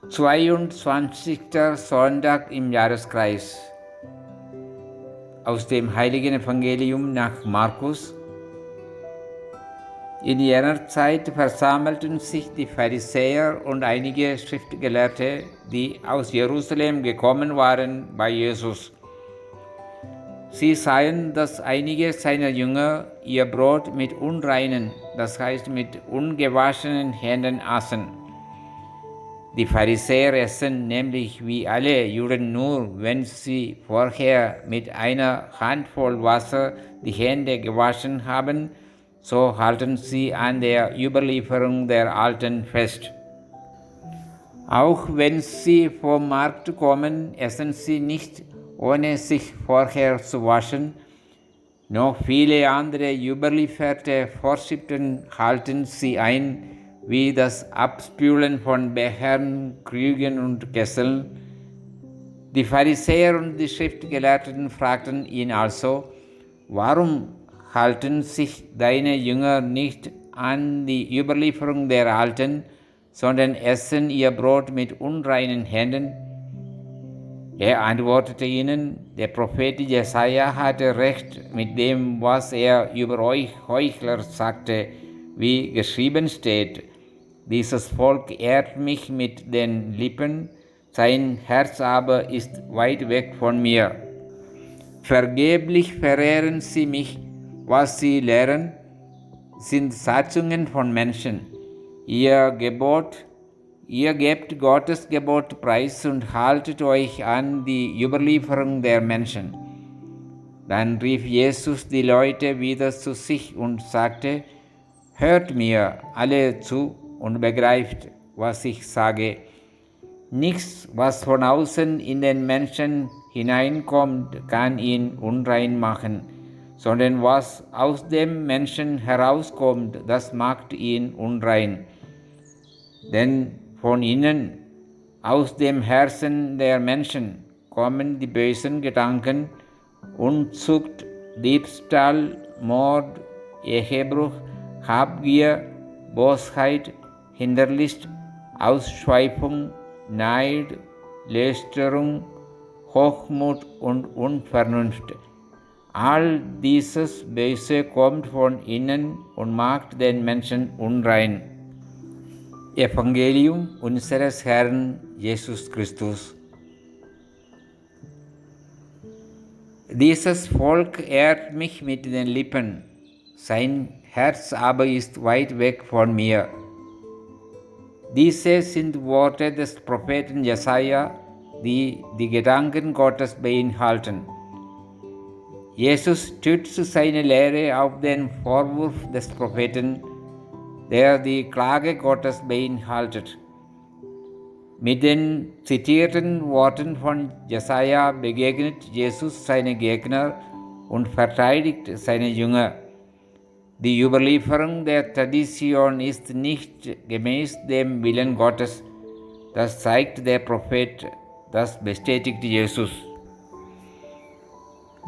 22. Sonntag im Jahreskreis. Aus dem Heiligen Evangelium nach Markus. In jener Zeit versammelten sich die Pharisäer und einige Schriftgelehrte, die aus Jerusalem gekommen waren, bei Jesus. Sie sahen, dass einige seiner Jünger ihr Brot mit unreinen, das heißt mit ungewaschenen Händen aßen. Die Pharisäer essen nämlich wie alle Juden nur, wenn sie vorher mit einer Handvoll Wasser die Hände gewaschen haben, so halten sie an der Überlieferung der Alten fest. Auch wenn sie vom Markt kommen, essen sie nicht, ohne sich vorher zu waschen. Noch viele andere überlieferte Vorschriften halten sie ein, wie das Abspülen von Bechern, Krügen und Kesseln. Die Pharisäer und die Schriftgelehrten fragten ihn also: Warum halten sich deine Jünger nicht an die Überlieferung der Alten, sondern essen ihr Brot mit unreinen Händen? Er antwortete ihnen: Der Prophet Jesaja hatte recht mit dem, was er über euch Heuchler sagte, wie geschrieben steht: Dieses Volk ehrt mich mit den Lippen, sein Herz aber ist weit weg von mir. Vergeblich verehren sie mich, was sie lehren, sind Satzungen von Menschen. Ihr gebt Gottes Gebot preis und haltet euch an die Überlieferung der Menschen. Dann rief Jesus die Leute wieder zu sich und sagte: Hört mir alle zu und begreift, was ich sage. Nichts, was von außen in den Menschen hineinkommt, kann ihn unrein machen, sondern was aus dem Menschen herauskommt, das macht ihn unrein. Denn von innen, aus dem Herzen der Menschen, kommen die bösen Gedanken, Unzucht, Diebstahl, Mord, Ehebruch, Habgier, Bosheit, Hinterlist, Ausschweifung, Neid, Lästerung, Hochmut und Unvernunft. All dieses Böse kommt von innen und macht den Menschen unrein. Evangelium unseres Herrn Jesus Christus. Dieses Volk ehrt mich mit den Lippen, sein Herz aber ist weit weg von mir. Diese sind Worte des Propheten Jesaja, die die Gedanken Gottes beinhalten. Jesus stützt seine Lehre auf den Vorwurf des Propheten, der die Klage Gottes beinhaltet. Mit den zitierten Worten von Jesaja begegnet Jesus seine Gegner und verteidigt seine Jünger. Die Überlieferung der Tradition ist nicht gemäß dem Willen Gottes. Das zeigt der Prophet, das bestätigt Jesus.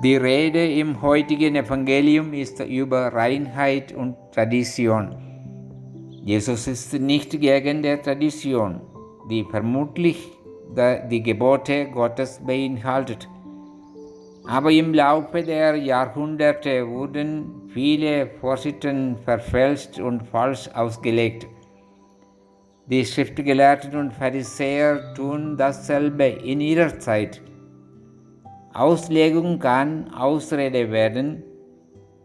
Die Rede im heutigen Evangelium ist über Reinheit und Tradition. Jesus ist nicht gegen die Tradition, die vermutlich die Gebote Gottes beinhaltet. Aber im Laufe der Jahrhunderte wurden viele Vorschriften verfälscht und falsch ausgelegt. Die Schriftgelehrten und Pharisäer tun dasselbe in ihrer Zeit. Auslegung kann Ausrede werden.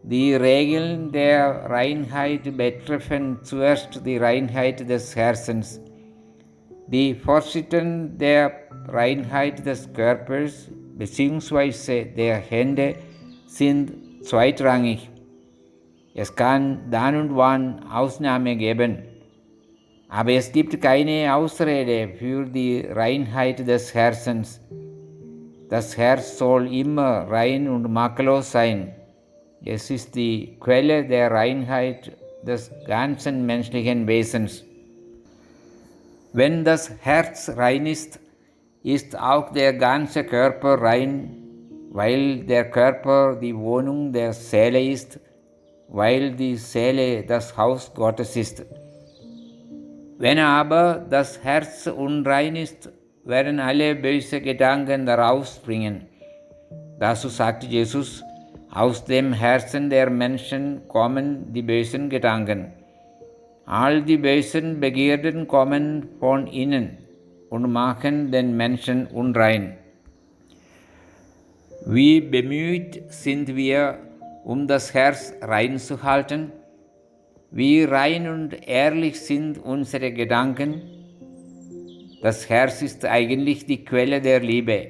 Die Regeln der Reinheit betreffen zuerst die Reinheit des Herzens. Die Vorschriften der Reinheit des Körpers bzw. der Hände sind zweitrangig. Es kann dann und wann Ausnahmen geben, aber es gibt keine Ausrede für die Reinheit des Herzens. Das Herz soll immer rein und makellos sein. Es ist die Quelle der Reinheit des ganzen menschlichen Wesens. Wenn das Herz rein ist, ist auch der ganze Körper rein, weil der Körper die Wohnung der Seele ist, weil die Seele das Haus Gottes ist. Wenn aber das Herz unrein ist, werden alle böse Gedanken daraus springen. Dazu sagte Jesus, aus dem Herzen der Menschen kommen die bösen Gedanken. All die bösen Begierden kommen von innen und machen den Menschen unrein. Wie bemüht sind wir, um das Herz rein zu halten? Wie rein und ehrlich sind unsere Gedanken? Das Herz ist eigentlich die Quelle der Liebe.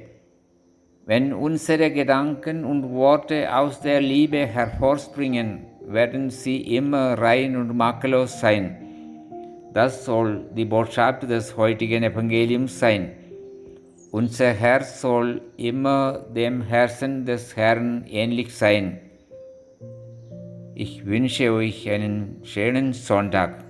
Wenn unsere Gedanken und Worte aus der Liebe hervorspringen, werden sie immer rein und makellos sein. Das soll die Botschaft des heutigen Evangeliums sein. Unser Herz soll immer dem Herzen des Herrn ähnlich sein. Ich wünsche euch einen schönen Sonntag.